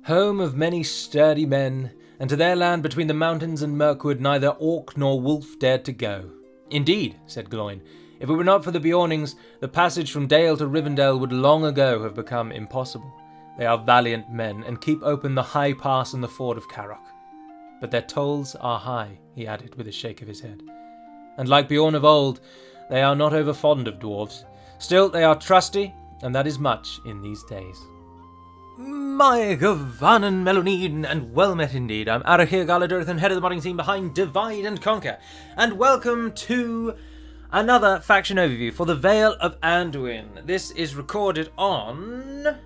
home of many sturdy men, and to their land between the mountains and Mirkwood neither orc nor wolf dared to go. Indeed, said Gloin, if it were not for the Bjornings, the passage from Dale to Rivendell would long ago have become impossible. They are valiant men, and keep open the high pass and the ford of Carrock. But their tolls are high, he added with a shake of his head. And like Bjorn of old, they are not over fond of dwarves. Still, they are trusty, and that is much in these days. My Gavanen Melonine, and well met indeed. I'm Arachir Galadurthan, head of the modding team behind Divide and Conquer, and welcome to another faction overview for the Vale of Anduin. This is recorded on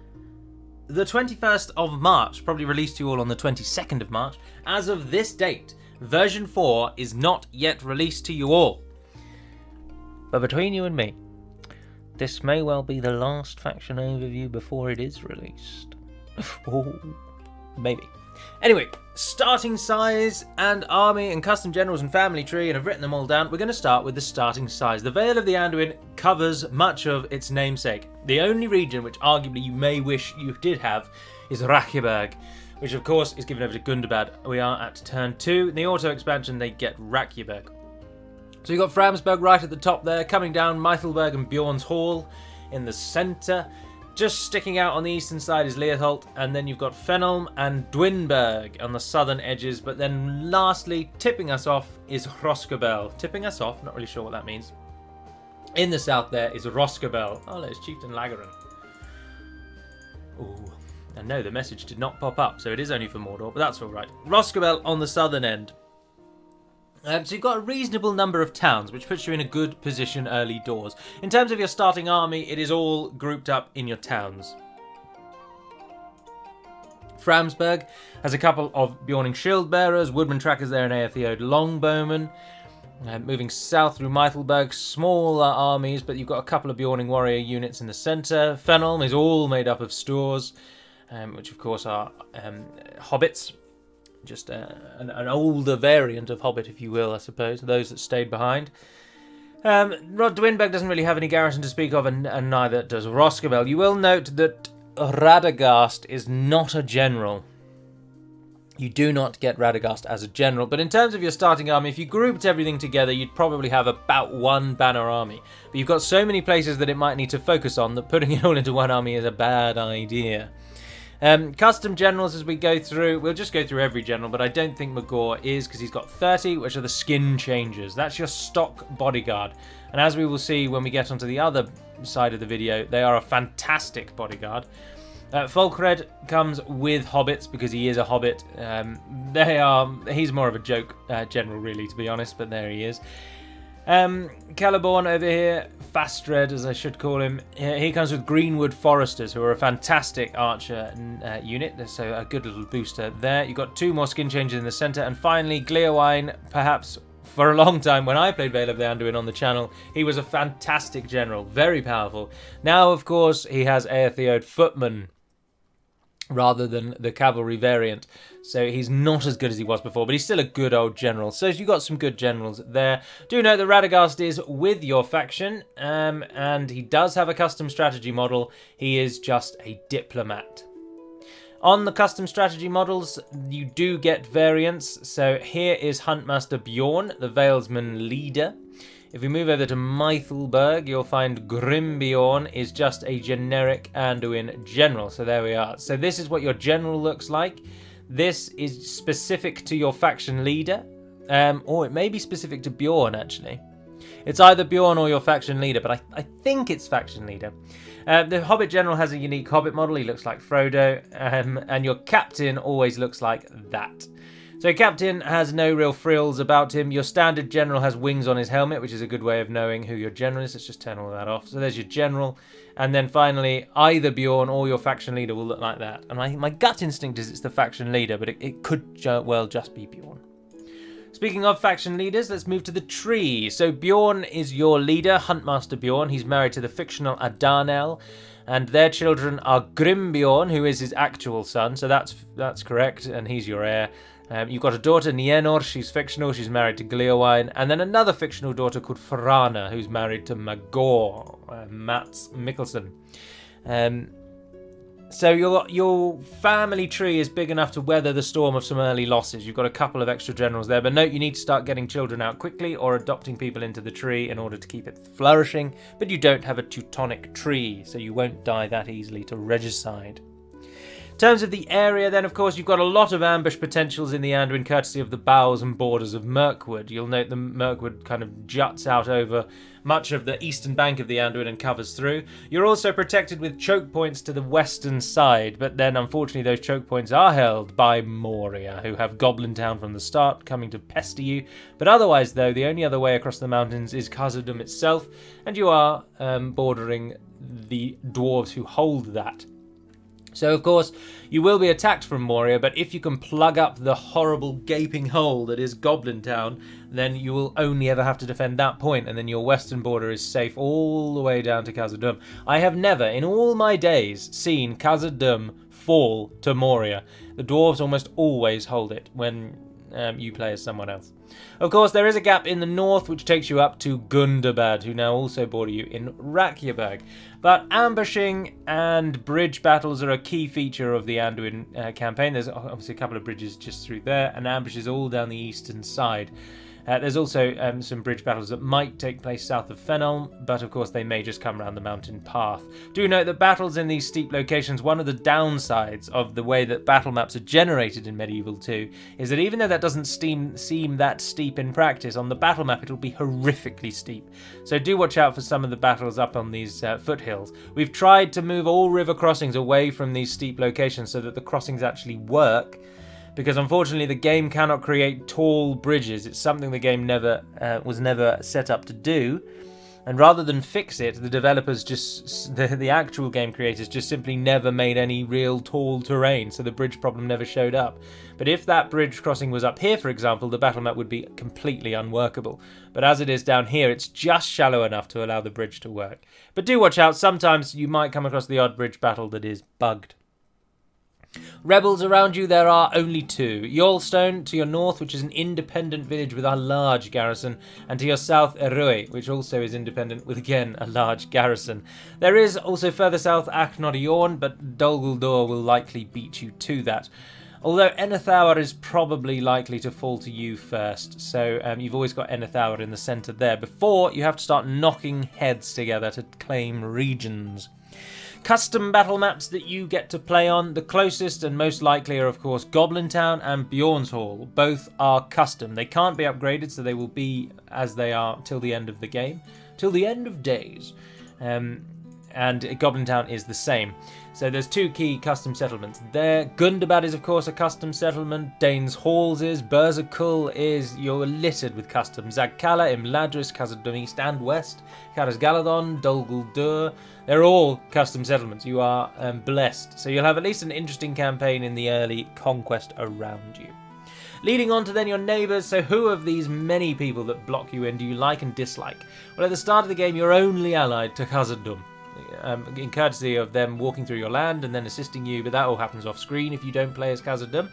the 21st of March, probably released to you all on the 22nd of March. As of this date, version 4 is not yet released to you all. But between you and me, this may well be the last faction overview before it is released. Oh, maybe. Anyway, starting size and army and custom generals and family tree, and I've written them all down. We're going to start with the starting size. The Vale of the Anduin covers much of its namesake. The only region which arguably you may wish you did have is Rakjeberg, which of course is given over to Gundabad. We are at turn 2. In the auto expansion they get Rakjeberg. So you've got Framsberg right at the top there, coming down Meithelberg and Bjorn's Hall in the centre. Just sticking out on the eastern side is Leotholt, and then you've got Fenholm and Dwinberg on the southern edges, but then lastly, tipping us off is Roskabel. Tipping us off, not really sure what that means. In the south there is Roskabel. Oh, there's Chieftain Lagarin. Ooh, and no, the message did not pop up, so it is only for Mordor, but that's alright. Roskabel on the southern end. So you've got a reasonable number of towns, which puts you in a good position early doors. In terms of your starting army, it is all grouped up in your towns. Framsberg has a couple of Bjorning shield bearers, woodman trackers there, and Aethiode longbowmen. Moving south through Meithelberg, smaller armies, but you've got a couple of Bjorning warrior units in the centre. Fenholm is all made up of stores, which of course are hobbits. Just an older variant of Hobbit, if you will, I suppose, those that stayed behind. Dwinberg doesn't really have any garrison to speak of, and neither does Roskabel. You will note that Radagast is not a general. You do not get Radagast as a general, but in terms of your starting army, if you grouped everything together, you'd probably have about one banner army. But you've got so many places that it might need to focus on that putting it all into one army is a bad idea. Custom generals as we go through, we'll just go through every general, but I don't think Magor is, because he's got 30, which are the skin changers. That's your stock bodyguard. And as we will see when we get onto the other side of the video, they are a fantastic bodyguard. Folkred comes with hobbits, because he is a hobbit. He's more of a joke general, really, to be honest, but there he is. Celeborn over here, Fastred as I should call him, he comes with Greenwood Foresters, who are a fantastic archer unit, so a good little booster there. You've got 2 more skin changes in the centre, and finally Gleowine, perhaps for a long time when I played Vale of the Anduin on the channel, he was a fantastic general, very powerful. Now of course he has Aethiode Footman rather than the cavalry variant, so he's not as good as he was before, but he's still a good old general. So you've got some good generals there. Do note that Radagast is with your faction, and he does have a custom strategy model. He is just a diplomat. On the custom strategy models, you do get variants. So here is Huntmaster Bjorn, the Valesman leader. If we move over to Meithelberg, you'll find Grimbjorn is just a generic Anduin general. So there we are. So this is what your general looks like. This is specific to your faction leader. Or it may be specific to Bjorn, actually. It's either Bjorn or your faction leader, but I think it's faction leader. The Hobbit general has a unique Hobbit model. He looks like Frodo. And your captain always looks like that. So Captain has no real frills about him. Your standard general has wings on his helmet, which is a good way of knowing who your general is. Let's just turn all that off. So there's your general. And then finally, either Bjorn or your faction leader will look like that. And my gut instinct is it's the faction leader, but it could well just be Bjorn. Speaking of faction leaders, let's move to the tree. So Bjorn is your leader, Huntmaster Bjorn. He's married to the fictional Adanel. And their children are Grimbjorn, who is his actual son. So that's correct, and he's your heir. You've got a daughter, Nienor, she's fictional, she's married to Gleowine, and then another fictional daughter called Frana, who's married to Magor, Mats Mikkelsen. So your family tree is big enough to weather the storm of some early losses. You've got a couple of extra generals there, but note you need to start getting children out quickly or adopting people into the tree in order to keep it flourishing, but you don't have a Teutonic tree, so you won't die that easily to regicide. In terms of the area, then, of course, you've got a lot of ambush potentials in the Anduin, courtesy of the bowels and borders of Mirkwood. You'll note the Mirkwood kind of juts out over much of the eastern bank of the Anduin and covers through. You're also protected with choke points to the western side, but then, unfortunately, those choke points are held by Moria, who have Goblin Town from the start, coming to pester you. But otherwise, though, the only other way across the mountains is Khazad-dûm itself, and you are bordering the dwarves who hold that. So, of course, you will be attacked from Moria, but if you can plug up the horrible gaping hole that is Goblin Town, then you will only ever have to defend that point, and then your western border is safe all the way down to Khazad-dûm. I have never, in all my days, seen Khazad-dûm fall to Moria. The dwarves almost always hold it when you play as someone else. Of course, there is a gap in the north which takes you up to Gundabad, who now also border you in Rakyaberg. But ambushing and bridge battles are a key feature of the Anduin campaign. There's obviously a couple of bridges just through there, and ambushes all down the eastern side. There's also some bridge battles that might take place south of Fenelm, but of course they may just come around the mountain path. Do note that battles in these steep locations, one of the downsides of the way that battle maps are generated in Medieval 2 is that even though that doesn't seem that steep in practice, on the battle map it'll be horrifically steep. So do watch out for some of the battles up on these foothills. We've tried to move all river crossings away from these steep locations so that the crossings actually work, because unfortunately the game cannot create tall bridges. It's something the game was never set up to do, and rather than fix it, the developers the actual game creators just simply never made any real tall terrain, so the bridge problem never showed up. But if that bridge crossing was up here, for example, the battle map would be completely unworkable. But as it is down here, it's just shallow enough to allow the bridge to work. But do watch out, sometimes you might come across the odd bridge battle that is bugged. Rebels around you, there are only two. Yolstone to your north, which is an independent village with a large garrison, and to your south Erue, which also is independent with, again, a large garrison. There is also further south Achnodiorn, but Dol Guldur will likely beat you to that. Although Enethauer is probably likely to fall to you first, so you've always got Enethauer in the centre there before you have to start knocking heads together to claim regions. Custom battle maps that you get to play on. The closest and most likely are, of course, Goblin Town and Bjorn's Hall. Both are custom. They can't be upgraded, so they will be as they are till the end of the game. Till the end of days. And Goblin Town is the same. So there's two key custom settlements there. Gundabad is, of course, a custom settlement. Danes Halls is. Berzakul is. You're littered with custom. Zagkala, Imladris, Khazad-dûm East and West, Karas Galadon, Dol Guldur. They're all custom settlements. You are blessed. So you'll have at least an interesting campaign in the early conquest around you. Leading on to then your neighbours, so who of these many people that block you in do you like and dislike? Well, at the start of the game, you're only allied to Khazad-dûm, in courtesy of them walking through your land and then assisting you, but that all happens off screen if you don't play as Khazad-dûm,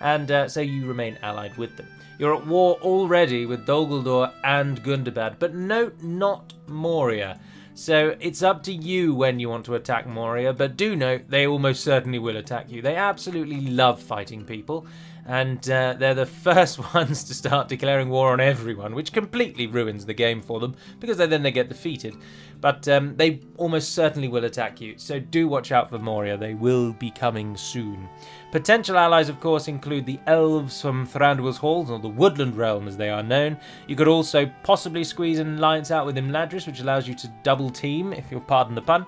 and so you remain allied with them. You're at war already with Dol Guldur and Gundabad, but note not Moria. So it's up to you when you want to attack Moria, but do note they almost certainly will attack you. They absolutely love fighting people, and they're the first ones to start declaring war on everyone, which completely ruins the game for them, because then they get defeated. But they almost certainly will attack you, so do watch out for Moria. They will be coming soon. Potential allies, of course, include the elves from Thranduil's Halls, or the Woodland Realm as they are known. You could also possibly squeeze an alliance out with Imladris, which allows you to double team, if you'll pardon the pun.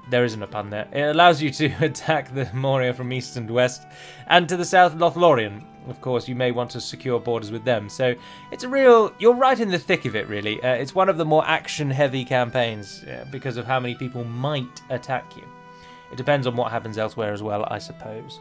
There isn't a pun there. It allows you to attack the Moria from east and west. And to the south, Lothlorien. Of course, you may want to secure borders with them. So it's a real... You're right in the thick of it, really. It's one of the more action-heavy campaigns because of how many people might attack you. It depends on what happens elsewhere as well, I suppose.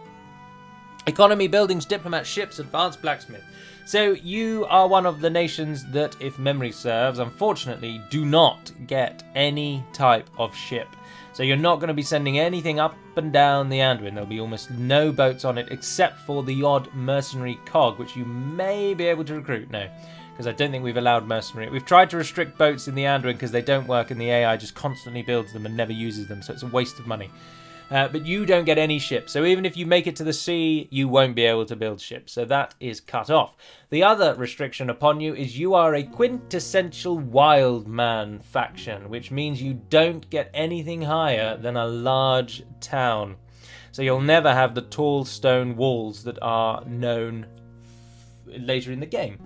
Economy, buildings, diplomats, ships, advanced blacksmith. So you are one of the nations that, if memory serves, unfortunately do not get any type of ship. So you're not going to be sending anything up and down the Anduin. There'll be almost no boats on it except for the odd mercenary cog, which you may be able to recruit. No, because I don't think we've allowed mercenary. We've tried to restrict boats in the Anduin because they don't work and the AI just constantly builds them and never uses them, so it's a waste of money. but you don't get any ships. So even if you make it to the sea, you won't be able to build ships. So that is cut off. The other restriction upon you is you are a quintessential wild man faction, which means you don't get anything higher than a large town. So you'll never have the tall stone walls that are known later in the game.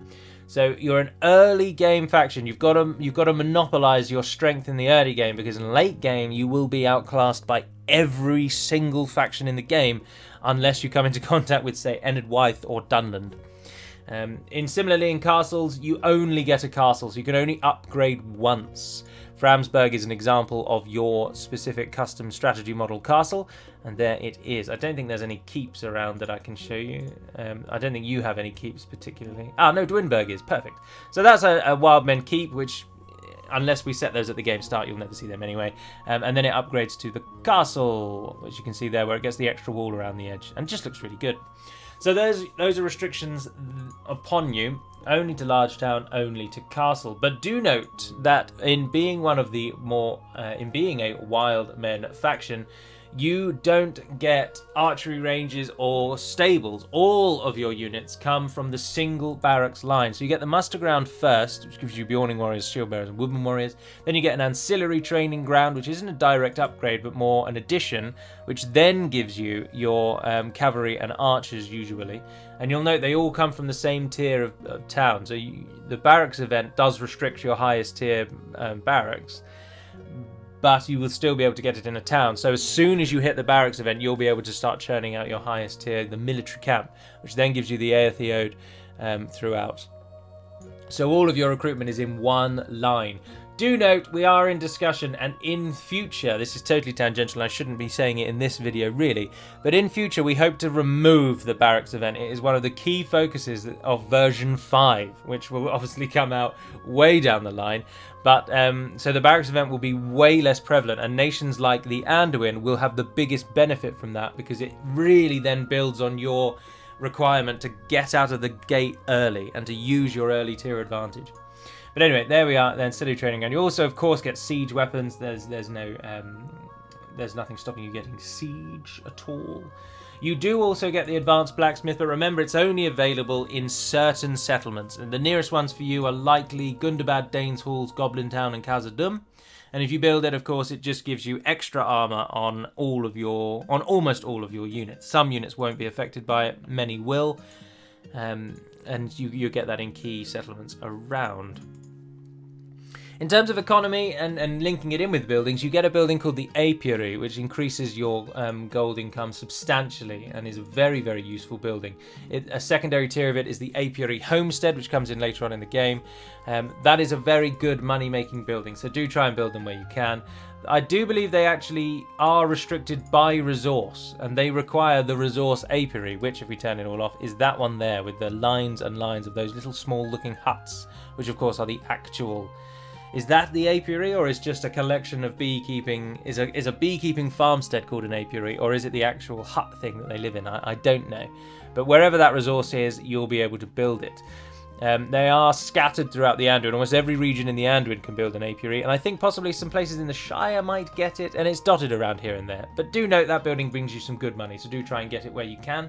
So you're an early game faction. You've got to monopolize your strength in the early game, because in late game you will be outclassed by every single faction in the game, unless you come into contact with, say, Enid Wythe or Dunland. Similarly, in castles, you only get a castle, so you can only upgrade once. Framsburg is an example of your specific custom strategy model castle, and there it is. I don't think there's any keeps around that I can show you. I don't think you have any keeps particularly. Ah, no, Dwinberg is. Perfect. So that's a Wildmen keep, which, unless we set those at the game start, you'll never see them anyway. And then it upgrades to the castle, which you can see there, where it gets the extra wall around the edge, and it just looks really good. So those are restrictions upon you, only to large town, only to castle. But do note that in being one of the more, in being a wild men faction, you don't get archery ranges or stables. All of your units come from the single barracks line. So you get the muster ground first, which gives you Bjorning warriors, shield bearers, and woodman warriors. Then you get an ancillary training ground, which isn't a direct upgrade, but more an addition, which then gives you your cavalry and archers usually. And you'll note they all come from the same tier of town. So the barracks event does restrict your highest tier barracks, but you will still be able to get it in a town. So as soon as you hit the barracks event, you'll be able to start churning out your highest tier, the military camp, which then gives you the Aethiode throughout. So all of your recruitment is in one line. Do note, we are in discussion, and in future, this is totally tangential, I shouldn't be saying it in this video really, but in future we hope to remove the barracks event. It is one of the key focuses of version 5, which will obviously come out way down the line. But so the barracks event will be way less prevalent, and nations like the Anduin will have the biggest benefit from that, because it really then builds on your requirement to get out of the gate early and to use your early tier advantage. But anyway, there we are. Then silly training, and you also, of course, get siege weapons. There's nothing stopping you getting siege at all. You do also get the advanced blacksmith, but remember, it's only available in certain settlements, and the nearest ones for you are likely Gundabad, Daneshalls, Goblin Town, and Khazad-dûm. And if you build it, of course, it just gives you extra armor on almost all of your units. Some units won't be affected by it, many will, and you get that in key settlements around. In terms of economy and linking it in with buildings, you get a building called the Apiary, which increases your gold income substantially and is a very, very useful building. A secondary tier of it is the Apiary Homestead, which comes in later on in the game. That is a very good money-making building, so do try and build them where you can. I do believe they actually are restricted by resource, and they require the resource apiary, which, if we turn it all off, is that one there with the lines and lines of those little small-looking huts, which, of course, are the actual... Is that the apiary, or is just a collection of beekeeping? Is a beekeeping farmstead called an apiary, or is it the actual hut thing that they live in? I don't know. But wherever that resource is, you'll be able to build it. They are scattered throughout the Anduin. Almost every region in the Anduin can build an apiary, and I think possibly some places in the Shire might get it, and it's dotted around here and there. But do note that building brings you some good money, so do try and get it where you can.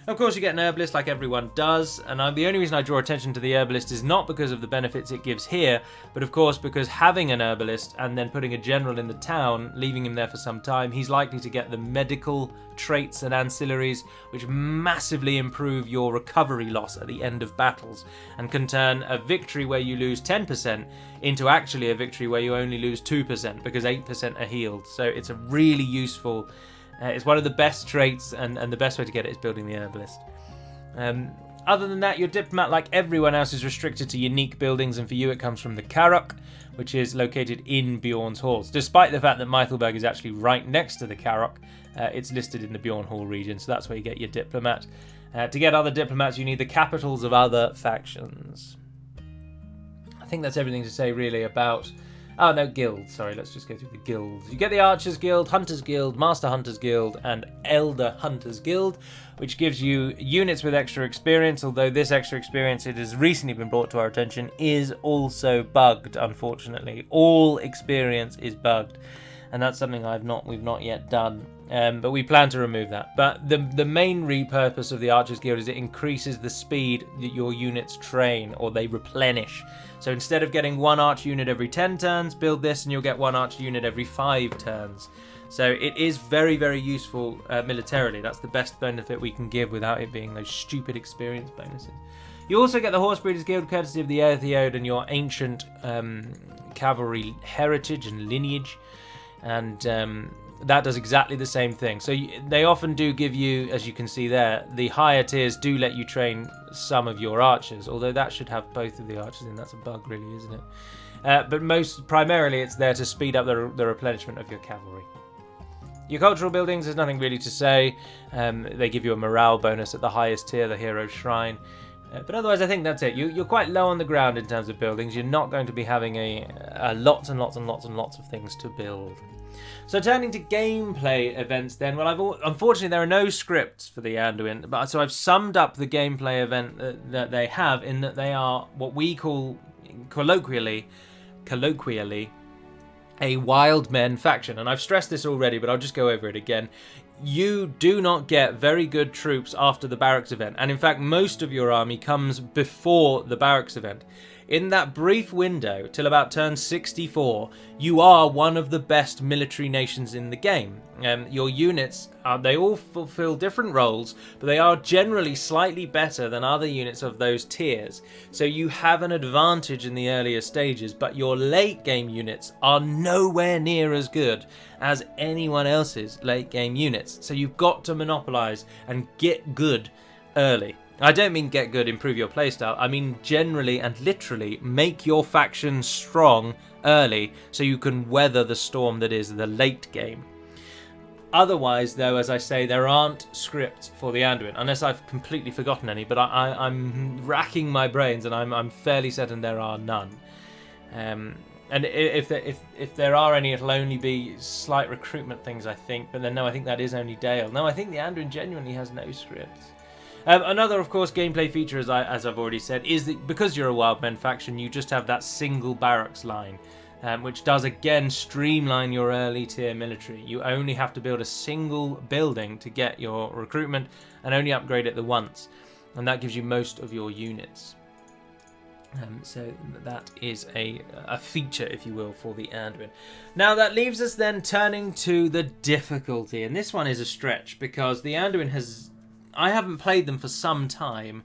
Of course, you get an herbalist like everyone does, and the only reason I draw attention to the herbalist is not because of the benefits it gives here, but of course because having an herbalist and then putting a general in the town, leaving him there for some time, he's likely to get the medical traits and ancillaries, which massively improve your recovery loss at the end of battles, and can turn a victory where you lose 10% into actually a victory where you only lose 2%, because 8% are healed. So it's a really useful... it's one of the best traits, and the best way to get it is building the herbalist. Other than that, your diplomat, like everyone else, is restricted to unique buildings, and for you it comes from the Karok, which is located in Bjorn's Halls. Despite the fact that Meithelberg is actually right next to the Karok, it's listed in the Bjorn Hall region, so that's where you get your diplomat. To get other diplomats, you need the capitals of other factions. I think that's everything to say really about... Oh, no, guilds. Sorry, let's just go through the guilds. You get the Archers Guild, Hunters Guild, Master Hunters Guild, and Elder Hunters Guild, which gives you units with extra experience, although this extra experience, it has recently been brought to our attention, is also bugged, unfortunately. All experience is bugged, and that's something we've not yet done. but we plan to remove that. But the main repurpose of the Archers Guild is it increases the speed that your units train, or they replenish. So instead of getting 1 arch unit every 10 turns, build this and you'll get 1 arch unit every 5 turns. So it is very, very useful militarily. That's the best benefit we can give without it being those stupid experience bonuses. You also get the Horse Breeders Guild courtesy of the Earthiode and your ancient cavalry heritage and lineage. And that does exactly the same thing. So they often do give you, as you can see there, the higher tiers do let you train some of your archers, although that should have both of the archers in. That's a bug, really, isn't it? But primarily it's there to speed up the replenishment of your cavalry. Your cultural buildings, there's nothing really to say. They give you a morale bonus at the highest tier, the Hero Shrine. But otherwise, I think that's it. You're quite low on the ground in terms of buildings. You're not going to be having lots and lots and lots and lots of things to build. So turning to gameplay events then, well, unfortunately there are no scripts for the Anduin, but so I've summed up the gameplay event that they have in that they are what we call colloquially a wild men faction. And I've stressed this already, but I'll just go over it again. You do not get very good troops after the barracks event, and in fact most of your army comes before the barracks event. In that brief window, till about turn 64, you are one of the best military nations in the game. Your units, they all fulfill different roles, but they are generally slightly better than other units of those tiers. So you have an advantage in the earlier stages, but your late game units are nowhere near as good as anyone else's late game units. So you've got to monopolize and get good early. I don't mean get good, improve your playstyle. I mean generally and literally make your faction strong early so you can weather the storm that is the late game. Otherwise, though, as I say, there aren't scripts for the Anduin, unless I've completely forgotten any, but I'm racking my brains and I'm fairly certain there are none. And if there are any, it'll only be slight recruitment things, I think. But then no, I think that is only Dale. No, I think the Anduin genuinely has no scripts. Another, of course, gameplay feature, as I've already said, is that because you're a Wildmen faction, you just have that single barracks line, which does again streamline your early tier military. You only have to build a single building to get your recruitment and only upgrade it the once, and that gives you most of your units. So that is a feature, if you will, for the Anduin. Now that leaves us then turning to the difficulty, and this one is a stretch because the Anduin I haven't played them for some time,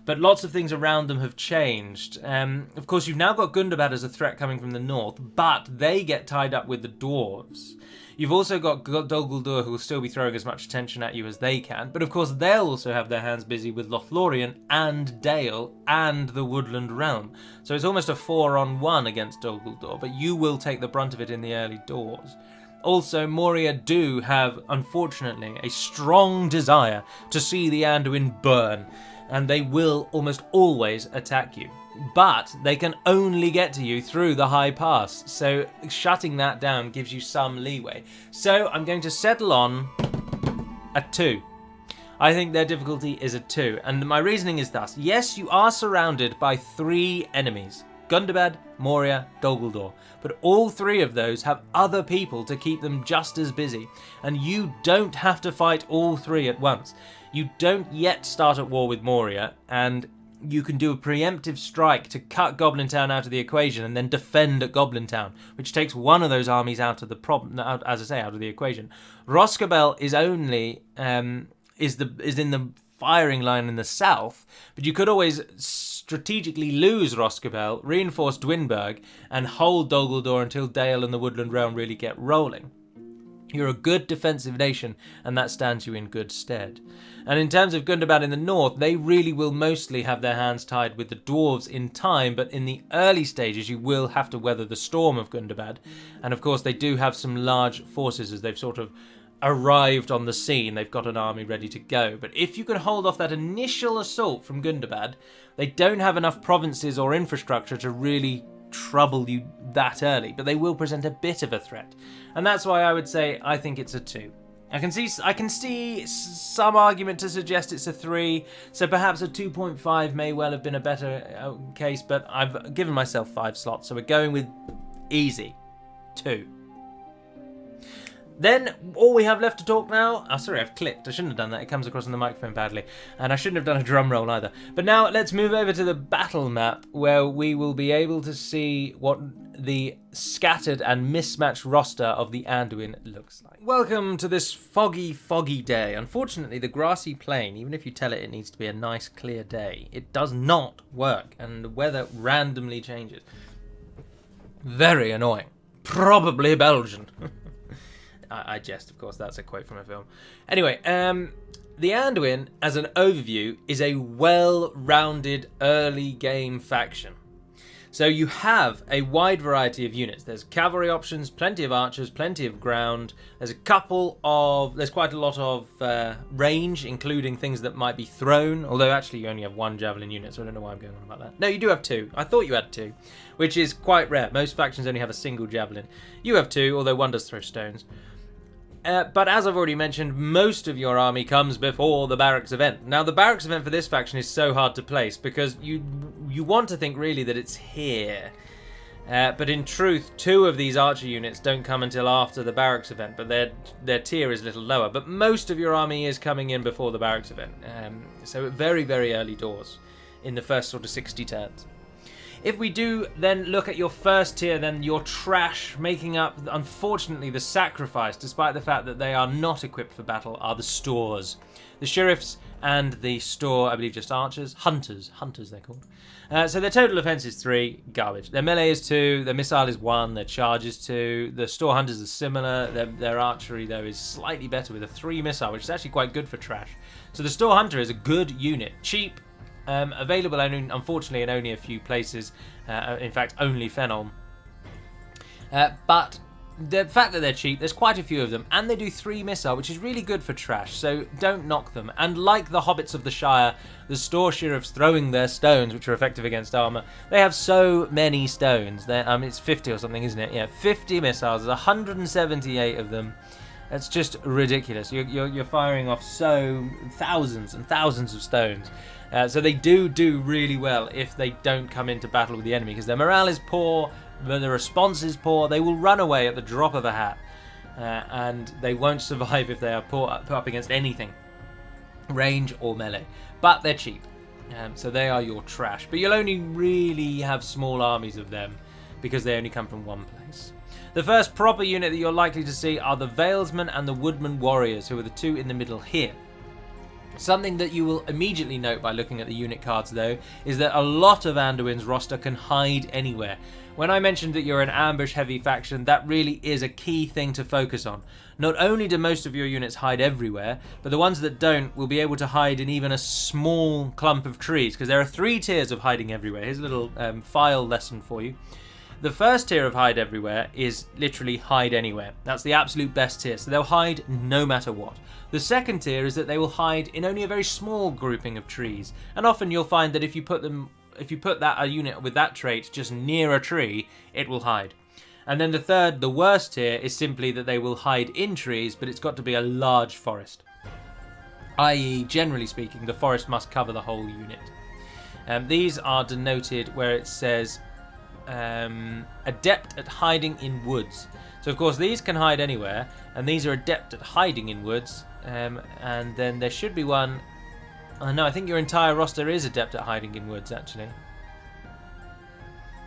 but lots of things around them have changed. Of course, you've now got Gundabad as a threat coming from the north, but they get tied up with the dwarves. You've also got Dol Guldur, who will still be throwing as much attention at you as they can, but of course they'll also have their hands busy with Lothlorien and Dale and the Woodland Realm. So it's almost a 4-on-1 against Dol Guldur, but you will take the brunt of it in the early doors. Also, Moria do have, unfortunately, a strong desire to see the Anduin burn, and they will almost always attack you. But they can only get to you through the high pass, so shutting that down gives you some leeway. So I'm going to settle on a 2. I think their difficulty is a 2, and my reasoning is thus. Yes, you are surrounded by 3 enemies. Gundabad, Moria, Dol Guldur. But all 3 of those have other people to keep them just as busy. And you don't have to fight all 3 at once. You don't yet start at war with Moria, and you can do a preemptive strike to cut Goblin Town out of the equation and then defend at Goblin Town, which takes one of those armies out of the problem, out of the equation. Roscabel is only is in the firing line in the south, but you could always strategically lose Roscabel, reinforce Dwinberg, and hold Dol Guldur until Dale and the Woodland Realm really get rolling. You're a good defensive nation, and that stands you in good stead. And in terms of Gundabad in the north, they really will mostly have their hands tied with the dwarves in time, but in the early stages you will have to weather the storm of Gundabad. And of course they do have some large forces as they've sort of arrived on the scene. They've got an army ready to go. But if you can hold off that initial assault from Gundabad, they don't have enough provinces or infrastructure to really trouble you that early, but they will present a bit of a threat. And that's why I would say I think it's a 2. I can see some argument to suggest it's a 3, so perhaps a 2.5 may well have been a better case, but I've given myself 5 slots, so we're going with easy 2. Then, all we have left to talk now... Oh, sorry, I've clicked. I shouldn't have done that. It comes across on the microphone badly. And I shouldn't have done a drum roll either. But now, let's move over to the battle map, where we will be able to see what the scattered and mismatched roster of the Anduin looks like. Welcome to this foggy, foggy day. Unfortunately, the grassy plain, even if you tell it needs to be a nice, clear day, it does not work, and the weather randomly changes. Very annoying. Probably Belgian. I jest, of course, that's a quote from a film. Anyway, the Anduin, as an overview, is a well-rounded early game faction. So you have a wide variety of units. There's cavalry options, plenty of archers, plenty of ground. There's quite a lot of range, including things that might be thrown, although actually you only have one javelin unit, so I don't know why I'm going on about that. No, you do have two. I thought you had two, which is quite rare. Most factions only have a single javelin. You have two, although one does throw stones. But as I've already mentioned, most of your army comes before the barracks event. Now, the barracks event for this faction is so hard to place because you want to think really that it's here. But in truth, two of these archer units don't come until after the barracks event, but their tier is a little lower. But most of your army is coming in before the barracks event. So very, very early doors in the first sort of 60 turns. If we do then look at your first tier, then your trash making up, unfortunately, the sacrifice, despite the fact that they are not equipped for battle, are the stores. The sheriffs and the store, I believe just archers, hunters they're called. So their total offense is 3, garbage. Their melee is 2, their missile is 1, their charge is 2, the store hunters are similar, their archery though is slightly better with a 3 missile, which is actually quite good for trash. So the store hunter is a good unit, cheap, available only, unfortunately, in only a few places. In fact, only Fenholm. But the fact that they're cheap, there's quite a few of them, and they do 3 missile, which is really good for trash, so don't knock them. And like the hobbits of the Shire, the store sheriffs throwing their stones, which are effective against armor, they have so many stones. It's 50 or something, isn't it? Yeah, 50 missiles, there's 178 of them. That's just ridiculous. You're firing off thousands and thousands of stones. So they do really well if they don't come into battle with the enemy, because their morale is poor, the response is poor. They will run away at the drop of a hat, and they won't survive if they are put up against anything, range or melee. But they're cheap, so they are your trash. But you'll only really have small armies of them because they only come from one place. The first proper unit that you're likely to see are the Valesmen and the Woodman Warriors, who are the two in the middle here. Something that you will immediately note by looking at the unit cards, though, is that a lot of Anduin's roster can hide anywhere. When I mentioned that you're an ambush-heavy faction, that really is a key thing to focus on. Not only do most of your units hide everywhere, but the ones that don't will be able to hide in even a small clump of trees, because there are 3 tiers of hiding everywhere. Here's a little file lesson for you. The first tier of hide everywhere is literally hide anywhere. That's the absolute best tier, so they'll hide no matter what. The second tier is that they will hide in only a very small grouping of trees, and often you'll find that if you put a unit with that trait just near a tree, it will hide. And then the third, the worst tier, is simply that they will hide in trees, but it's got to be a large forest. I.e., generally speaking, the forest must cover the whole unit. These are denoted where it says adept at hiding in woods. So of course these can hide anywhere, and these are adept at hiding in woods, and then there should be one. No, I think your entire roster is adept at hiding in woods, actually.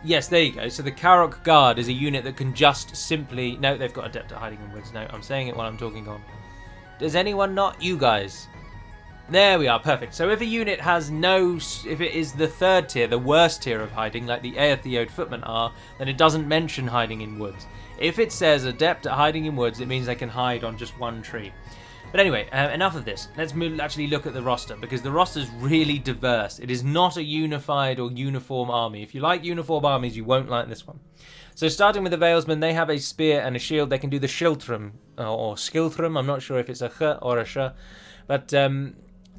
Yes, there you go. So the Karok Guard is a unit that can just simply... No, they've got adept at hiding in woods. No, I'm saying it while I'm talking on. Does anyone not? You guys. There we are, perfect. So if a unit has if it is the third tier, the worst tier of hiding, like the Aethiode footmen are, then it doesn't mention hiding in woods. If it says adept at hiding in woods, it means they can hide on just one tree. But anyway, enough of this. Let's actually look at the roster, because the roster is really diverse. It is not a unified or uniform army. If you like uniform armies, you won't like this one. So starting with the Valesmen, they have a spear and a shield. They can do the Schiltrum, or Skiltrum. I'm not sure if it's a ch or a sh, but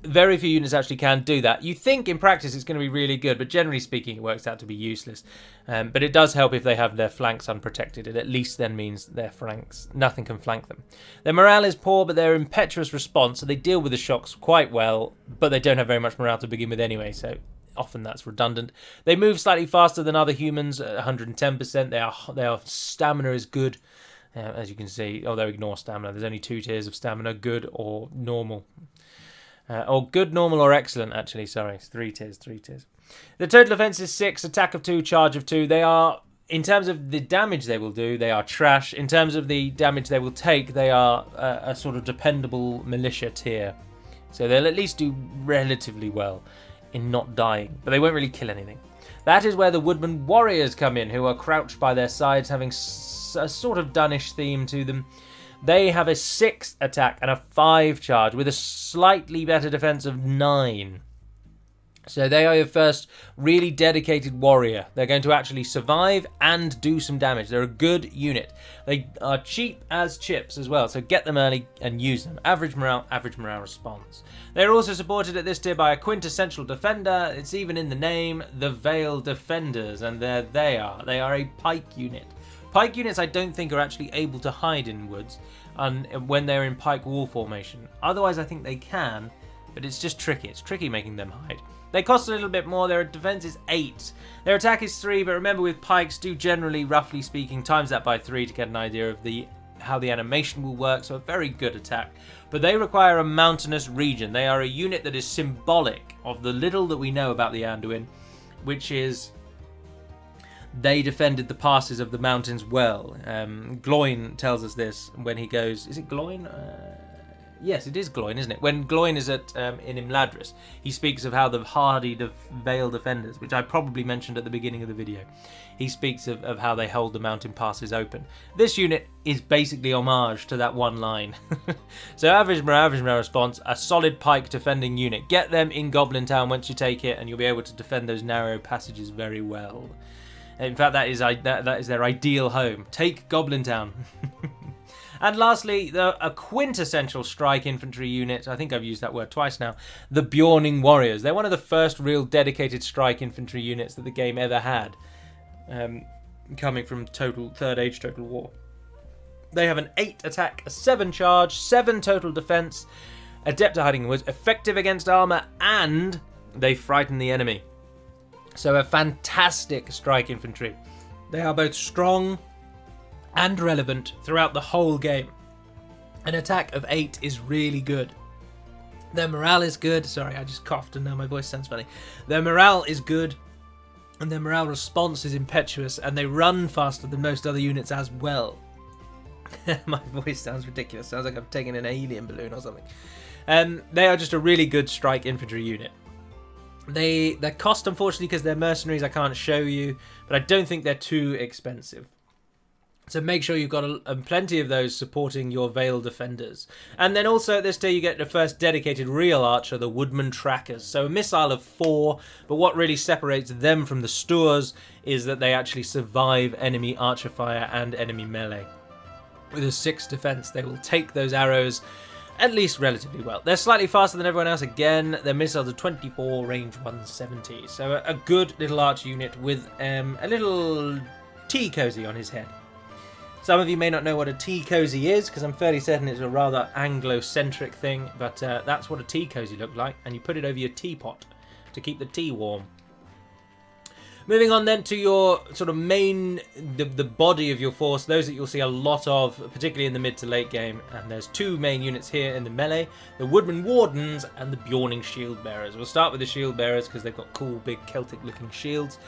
very few units actually can do that. You think in practice it's going to be really good, but generally speaking it works out to be useless. But it does help if they have their flanks unprotected. It at least then means their flanks, nothing can flank them. Their morale is poor, but their impetuous response, so they deal with the shocks quite well, but they don't have very much morale to begin with anyway, so often that's redundant. They move slightly faster than other humans, 110%. Their stamina is good. as you can see. Although ignore stamina. There's only 2 tiers of stamina, good or normal. Or good, normal, or excellent, actually. Sorry, it's 3 tiers, 3 tiers. The total defense is 6, attack of 2, charge of 2. They are, in terms of the damage they will do, they are trash. In terms of the damage they will take, they are a sort of dependable militia tier. So they'll at least do relatively well in not dying, but they won't really kill anything. That is where the Woodman Warriors come in, who are crouched by their sides, having a sort of Danish theme to them. They have a 6 attack and a 5 charge with a slightly better defense of 9. So they are your first really dedicated warrior. They're going to actually survive and do some damage. They're a good unit. They are cheap as chips as well, so get them early and use them. Average morale response. They're also supported at this tier by a quintessential defender. It's even in the name, the Veil Defenders, and there they are. They are a pike unit. Pike units I don't think are actually able to hide in woods when they're in pike wall formation. Otherwise I think they can, but it's just tricky. It's tricky making them hide. They cost a little bit more. Their defense is 8. Their attack is 3, but remember with pikes, do generally, roughly speaking, times that by 3 to get an idea of how the animation will work, so a very good attack. But they require a mountainous region. They are a unit that is symbolic of the little that we know about the Anduin, which is they defended the passes of the mountains well. Gloin tells us this when he goes... Is it Gloin? Yes, it is Gloin, isn't it? When Gloin is in Imladris, he speaks of how the hardy Veil Defenders, which I probably mentioned at the beginning of the video, he speaks of how they hold the mountain passes open. This unit is basically homage to that one line. So average morale response, a solid pike defending unit. Get them in Goblin Town once you take it, and you'll be able to defend those narrow passages very well. In fact, that is their ideal home. Take Goblin Town. And lastly, a quintessential strike infantry unit, I think I've used that word twice now, the Bjorning Warriors. They're one of the first real dedicated strike infantry units that the game ever had, coming from Third Age Total War. They have an 8 attack, a 7 charge, 7 total defense, adept at hiding in woods, effective against armor, and they frighten the enemy. So a fantastic strike infantry. They are both strong and relevant throughout the whole game. An attack of 8 is really good. Their morale is good. Sorry, I just coughed and now my voice sounds funny. Their morale is good, and their morale response is impetuous, and they run faster than most other units as well. My voice sounds ridiculous. Sounds like I've taken an alien balloon or something. They are just a really good strike infantry unit. Their cost, unfortunately, because they're mercenaries, I can't show you, but I don't think they're too expensive. So make sure you've got plenty of those supporting your Veil Defenders. And then also at this tier you get the first dedicated real archer, the Woodman Trackers. So a missile of 4, but what really separates them from the Sturs is that they actually survive enemy archer fire and enemy melee. With a 6 defense, they will take those arrows at least relatively well. They're slightly faster than everyone else again. Their missiles are 24, range 170. So a good little archer unit with a little tea cozy on his head. Some of you may not know what a tea cozy is, because I'm fairly certain it's a rather Anglo-centric thing, but that's what a tea cozy looked like, and you put it over your teapot to keep the tea warm. Moving on then to your sort of main, the body of your force, those that you'll see a lot of, particularly in the mid to late game, and there's 2 main units here in the melee, the Woodman Wardens and the Bjorning Shield Bearers. We'll start with the Shield Bearers because they've got cool, big, Celtic looking shields.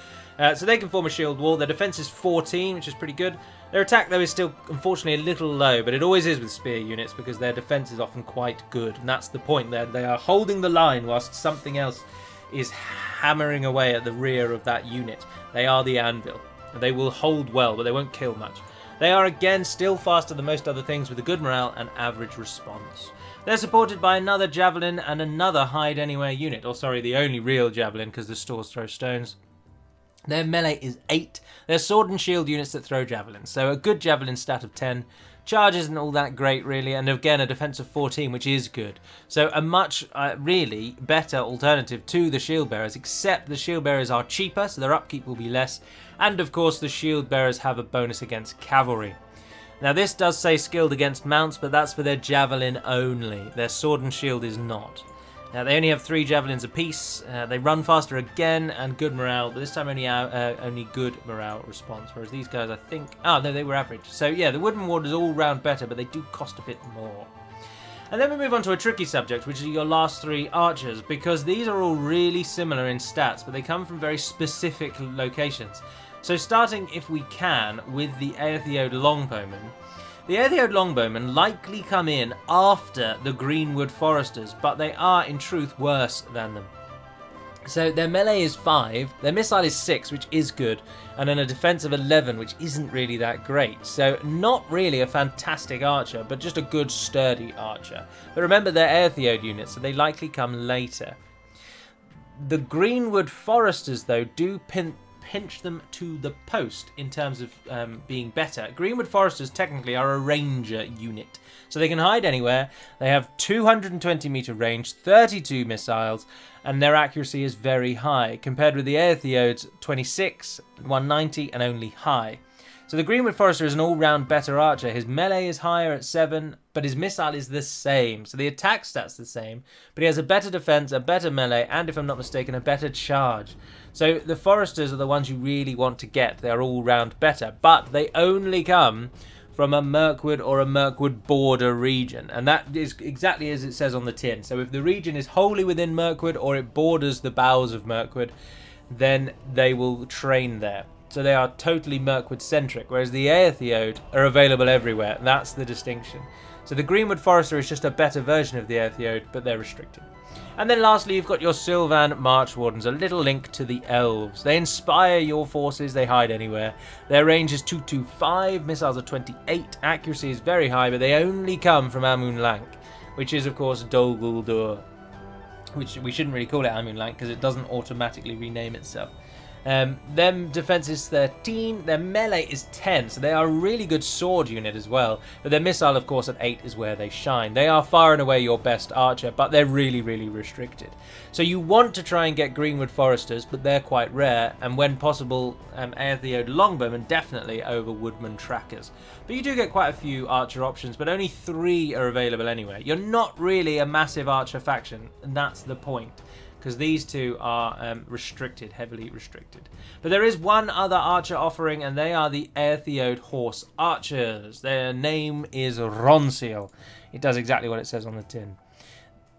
So they can form a shield wall. Their defense is 14, which is pretty good. Their attack, though, is still, unfortunately, a little low, but it always is with spear units because their defense is often quite good, and that's the point. They are holding the line whilst something else is hammering away at the rear of that unit. They are the anvil. They will hold well, but they won't kill much. They are, again, still faster than most other things with a good morale and average response. They're supported by another javelin and another hide anywhere unit. Or, sorry, the only real javelin, because the Stores throw stones. Their melee is 8. They're sword and shield units that throw javelins. So a good javelin stat of 10. Charge isn't all that great, really. And again, a defense of 14, which is good. So a much, really, better alternative to the shield bearers, except the shield bearers are cheaper, so their upkeep will be less. And, of course, the shield bearers have a bonus against cavalry. Now, this does say skilled against mounts, but that's for their javelin only. Their sword and shield is not. They only have 3 javelins apiece. They run faster again, and good morale, but this time only good morale response. Whereas these guys, I think, no, they were average. So yeah, the wooden warders all round better, but they do cost a bit more. And then we move on to a tricky subject, which are your last 3 archers, because these are all really similar in stats, but they come from very specific locations. So starting, if we can, with the Aethiode Longbowmen. The Aethiode Longbowmen likely come in after the Greenwood Foresters, but they are, in truth, worse than them. So their melee is 5, their missile is 6, which is good, and then a defense of 11, which isn't really that great. So not really a fantastic archer, but just a good, sturdy archer. But remember, they're Aethiode units, so they likely come later. The Greenwood Foresters, though, do pinch them to the post in terms of being better. Greenwood Foresters technically are a ranger unit, so they can hide anywhere. They have 220 meter range, 32 missiles, and their accuracy is very high, compared with the Aethiode's 26, 190, and only high. So the Greenwood Forester is an all-round better archer. His melee is higher at 7, but his missile is the same. So the attack stat's the same, but he has a better defense, a better melee, and if I'm not mistaken, a better charge. So the Foresters are the ones you really want to get. They're all-round better, but they only come from a Mirkwood or a Mirkwood border region, and that is exactly as it says on the tin. So if the region is wholly within Mirkwood or it borders the bowels of Mirkwood, then they will train there. So they are totally Mirkwood-centric, whereas the Aethiode are available everywhere. That's the distinction. So the Greenwood Forester is just a better version of the Aethiode, but they're restricted. And then lastly, you've got your Sylvan March Wardens, a little link to the Elves. They inspire your forces, they hide anywhere. Their range is 225, missiles are 28, accuracy is very high, but they only come from Amun Lank, which is, of course, Dol Guldur, which we shouldn't really call it Amun Lank because it doesn't automatically rename itself. Them defense is 13, their melee is 10, so they are a really good sword unit as well, but their missile, of course, at 8 is where they shine. They are far and away your best archer, but they're really, really restricted. So you want to try and get Greenwood Foresters, but they're quite rare, and when possible, Aethiode Longbowmen definitely over Woodman Trackers. But you do get quite a few archer options, but only 3 are available anyway. You're not really a massive archer faction, and that's the point, because these 2 are restricted, heavily restricted. But there is one other archer offering, and they are the Aethiode Horse Archers. Their name is Ronseal. It does exactly what it says on the tin.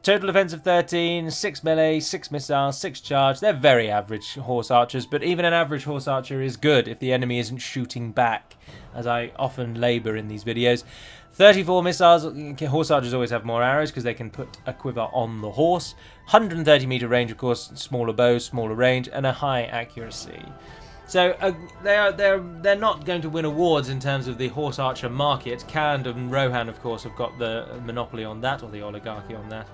Total defense of 13, 6 melee, 6 missiles, 6 charge. They're very average horse archers, but even an average horse archer is good if the enemy isn't shooting back, as I often labour in these videos. 34 missiles. Horse archers always have more arrows because they can put a quiver on the horse. 130 meter range, of course, smaller bows, smaller range, and a high accuracy. So they're not going to win awards in terms of the horse archer market. Kand and Rohan, of course, have got the monopoly on that, or the oligarchy on that.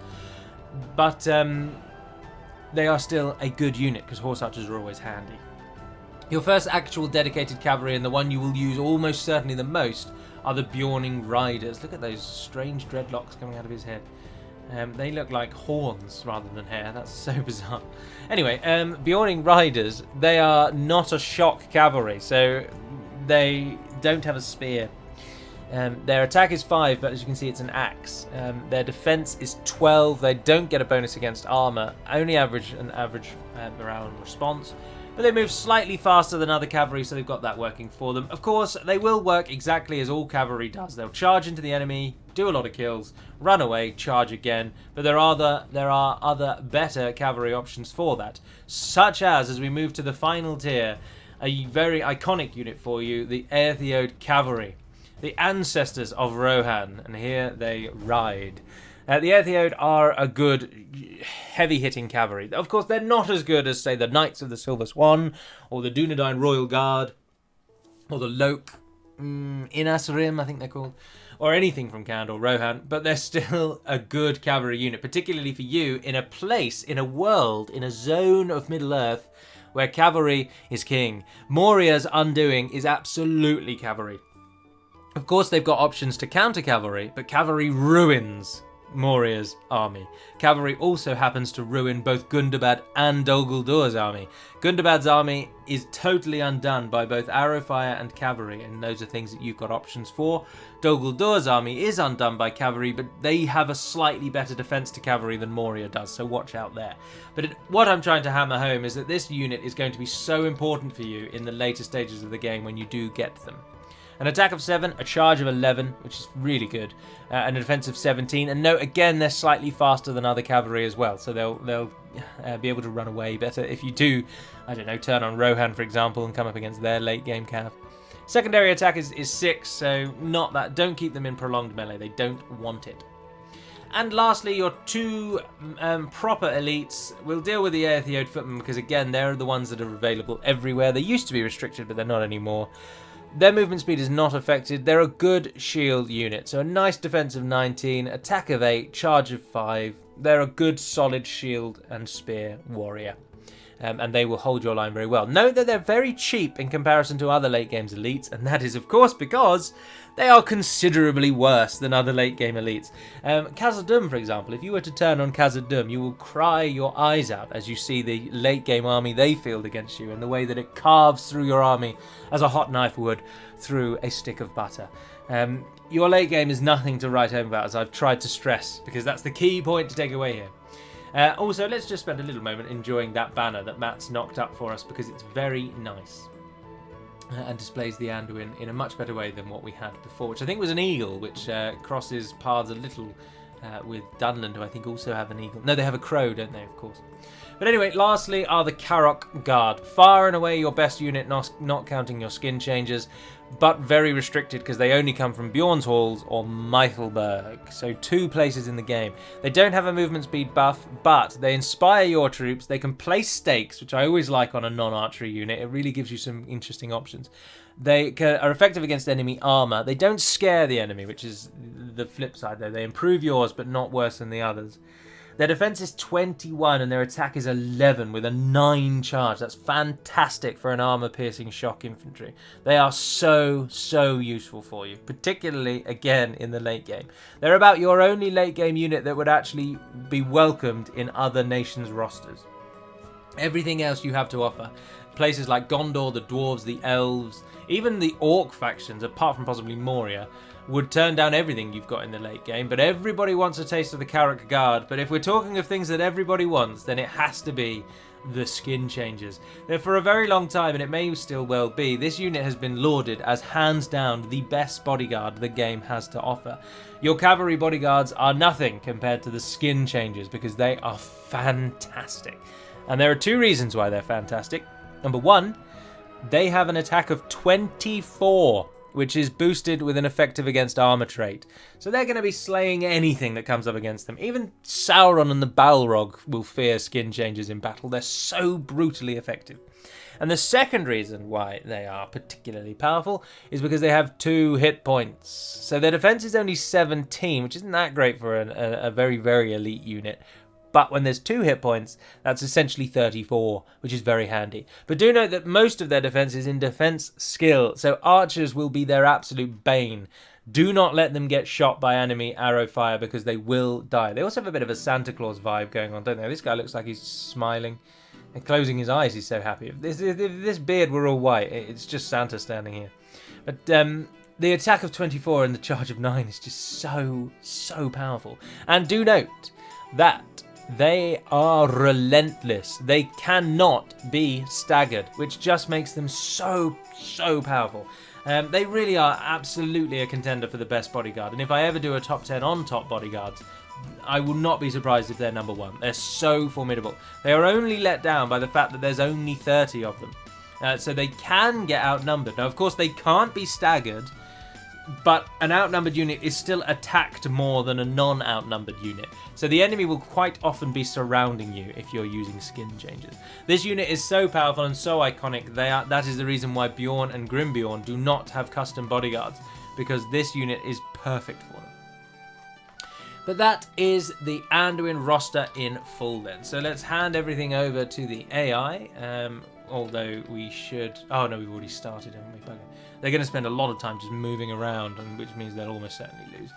But they are still a good unit because horse archers are always handy. Your first actual dedicated cavalry, and the one you will use almost certainly the most, are the Bjorning Riders. Look at those strange dreadlocks coming out of his head. They look like horns rather than hair. That's so bizarre. Anyway, Bjorning Riders, they are not a shock cavalry, so they don't have a spear. Their attack is 5, but as you can see, it's an axe. Their defense is 12. They don't get a bonus against armor, only average morale and response. But they move slightly faster than other cavalry, so they've got that working for them. Of course, they will work exactly as all cavalry does. They'll charge into the enemy, do a lot of kills, run away, charge again. But there are other better cavalry options for that, such as we move to the final tier, a very iconic unit for you, the Aethiode Cavalry, the ancestors of Rohan, and here they ride. The Aethiode are a good, heavy-hitting cavalry. Of course, they're not as good as, say, the Knights of the Silver Swan, or the Dunedain Royal Guard, or the Loke Inasarim, I think they're called, or anything from Kand or Rohan, but they're still a good cavalry unit, particularly for you in a place, in a world, in a zone of Middle-earth where cavalry is king. Moria's Undoing is absolutely cavalry. Of course, they've got options to counter cavalry, but cavalry ruins Moria's army. Cavalry also happens to ruin both Gundabad and Dol Guldur army. Gundabad's army is totally undone by both arrow fire and cavalry, and those are things that you've got options for. Dol Guldur's army is undone by cavalry, but they have a slightly better defense to cavalry than Moria does, so watch out there. But what I'm trying to hammer home is that this unit is going to be so important for you in the later stages of the game when you do get them. An attack of 7, a charge of 11, which is really good, and a defense of 17. And note, again, they're slightly faster than other cavalry as well, so they'll be able to run away better if you do, I don't know, turn on Rohan, for example, and come up against their late-game cav. Secondary attack is 6, so not that. Don't keep them in prolonged melee. They don't want it. And lastly, your 2 proper elites. We'll deal with the Aethiode footmen because, again, they're the ones that are available everywhere. They used to be restricted, but they're not anymore. Their movement speed is not affected. They're a good shield unit. So a nice defense of 19, attack of 8, charge of 5. They're a good solid shield and spear warrior. And they will hold your line very well. Note that they're very cheap in comparison to other late games elites, and that is of course because they are considerably worse than other late game elites. Khazad-dûm, for example, if you were to turn on Khazad-dûm, you will cry your eyes out as you see the late game army they field against you and the way that it carves through your army as a hot knife would through a stick of butter. Your late game is nothing to write home about, as I've tried to stress, because that's the key point to take away here. Also, let's just spend a little moment enjoying that banner that Matt's knocked up for us because it's very nice and displays the Anduin in a much better way than what we had before, which I think was an eagle, which crosses paths a little with Dunland, who I think also have an eagle. No, they have a crow, don't they, of course. But anyway, lastly are the Karok Guard. Far and away your best unit, not counting your skin changes, but very restricted because they only come from Bjorn's Halls or Meichelberg. So 2 places in the game. They don't have a movement speed buff, but they inspire your troops. They can place stakes, which I always like on a non-archery unit. It really gives you some interesting options. They are effective against enemy armor. They don't scare the enemy, which is the flip side though. They improve yours, but not worse than the others. Their defense is 21 and their attack is 11 with a 9 charge. That's fantastic for an armor-piercing shock infantry. They are so useful for you, particularly, again, in the late game. They're about your only late game unit that would actually be welcomed in other nations' rosters. Everything else you have to offer, places like Gondor, the Dwarves, the Elves, even the Orc factions, apart from possibly Moria, would turn down everything you've got in the late game, but everybody wants a taste of the Karok Guard. But if we're talking of things that everybody wants, then it has to be the skin changes. Now, for a very long time, and it may still well be, this unit has been lauded as hands down the best bodyguard the game has to offer. Your cavalry bodyguards are nothing compared to the skin changes because they are fantastic. And there are 2 reasons why they're fantastic. Number 1, they have an attack of 24, which is boosted with an effective against armor trait. So they're going to be slaying anything that comes up against them. Even Sauron and the Balrog will fear skin changes in battle. They're so brutally effective. And the second reason why they are particularly powerful is because they have 2 hit points. So their defense is only 17, which isn't that great for a very, very elite unit. But when there's 2 hit points, that's essentially 34, which is very handy. But do note that most of their defense is in defense skill, so archers will be their absolute bane. Do not let them get shot by enemy arrow fire because they will die. They also have a bit of a Santa Claus vibe going on, don't they? This guy looks like he's smiling and closing his eyes. He's so happy. If this beard were all white, it's just Santa standing here. But the attack of 24 and the charge of 9 is just so powerful. And do note that they are relentless. They cannot be staggered, which just makes them so powerful. They really are absolutely a contender for the best bodyguard. And if I ever do a top 10 on top bodyguards, I will not be surprised if they're number 1. They're so formidable. They are only let down by the fact that there's only 30 of them. So they can get outnumbered. Now, of course, they can't be staggered, but an outnumbered unit is still attacked more than a non-outnumbered unit. So the enemy will quite often be surrounding you if you're using skin changes. This unit is so powerful and so iconic, that is the reason why Bjorn and Grimbjorn do not have custom bodyguards, because this unit is perfect for them. But that is the Anduin roster in full then. So let's hand everything over to the AI. Although we should... Oh no, we've already started, haven't we? They're going to spend a lot of time just moving around, which means they'll almost certainly lose.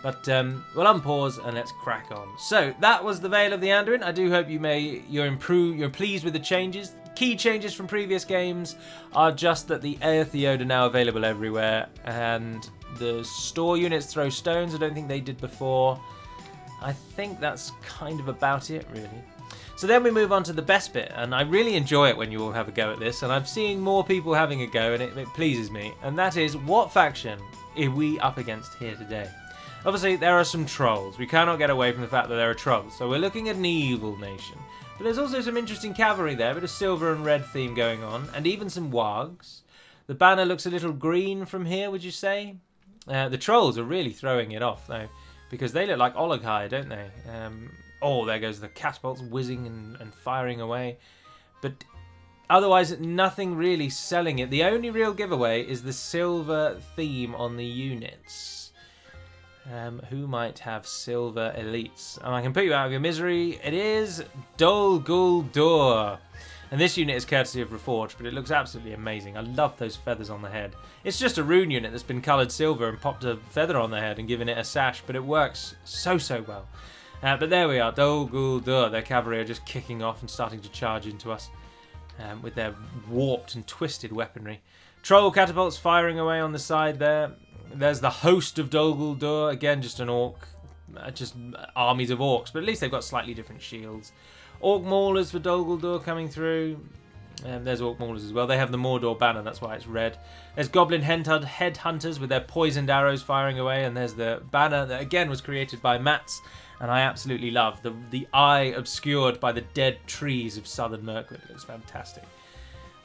But we'll unpause and let's crack on. So that was the Veil of the Anduin. I do hope you're pleased with the changes. Key changes from previous games are just that the Aethiode are now available everywhere, and the store units throw stones. I don't think they did before. I think that's kind of about it, really. So then we move on to the best bit, and I really enjoy it when you all have a go at this, and I'm seeing more people having a go, and it pleases me, and that is, what faction are we up against here today? Obviously, there are some trolls. We cannot get away from the fact that there are trolls, so we're looking at an evil nation. But there's also some interesting cavalry there, a bit of silver and red theme going on, and even some wargs. The banner looks a little green from here, would you say? The trolls are really throwing it off, though, because they look like Ologhai, don't they? Oh, there goes the catapults whizzing and firing away. But otherwise, nothing really selling it. The only real giveaway is the silver theme on the units. Who might have silver elites? And I can put you out of your misery. It is Dol Guldur. And this unit is courtesy of Reforged, but it looks absolutely amazing. I love those feathers on the head. It's just a rune unit that's been coloured silver and popped a feather on the head and given it a sash, but it works so well. But there we are, Dol Guldur. Their cavalry are just kicking off and starting to charge into us with their warped and twisted weaponry. Troll catapults firing away on the side there. There's the host of Dol Guldur, again just an orc, just armies of orcs, but at least they've got slightly different shields. Orc maulers for Dol Guldur coming through. There's orc maulers as well. They have the Mordor banner, that's why it's red. There's goblin headhunters with their poisoned arrows firing away, and there's the banner that again was created by Mats, and I absolutely love the eye obscured by the dead trees of southern Mirkwood. It looks fantastic.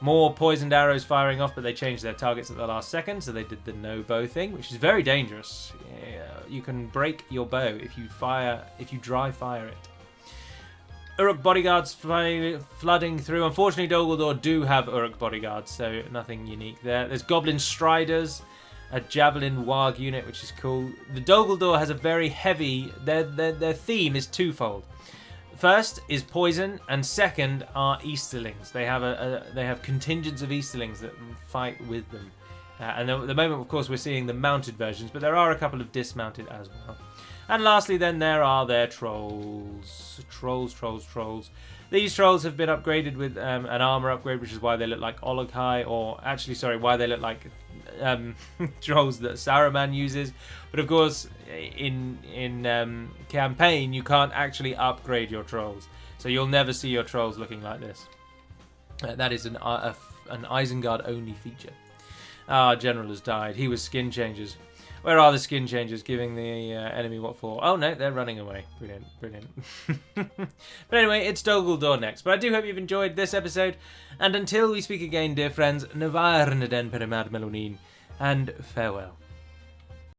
More poisoned arrows firing off, but they changed their targets at the last second, so they did the no bow thing, which is very dangerous. Yeah, you can break your bow if you dry fire it. Uruk bodyguards flooding through. Unfortunately, Dol Guldur do have Uruk bodyguards, so nothing unique there. There's goblin striders, a javelin warg unit, which is cool. The Dol Guldur has a very heavy. Their theme is twofold. First is poison, and second are Easterlings. They have contingents of Easterlings that fight with them. And at the moment, of course, we're seeing the mounted versions, but there are a couple of dismounted as well. And lastly, then, there are their trolls. Trolls. These trolls have been upgraded with an armor upgrade, which is why they look like Ologhai, or actually, sorry, why they look like trolls that Saruman uses. But of course, in campaign, you can't actually upgrade your trolls, so you'll never see your trolls looking like this. That is an Isengard only feature. Our general has died. He was skin changers. Where are the skin changers giving the enemy what for? Oh no, they're running away. Brilliant. But anyway, it's Dol Guldur next. But I do hope you've enjoyed this episode. And until we speak again, dear friends, Navar Naden Perimad Melonin, and farewell.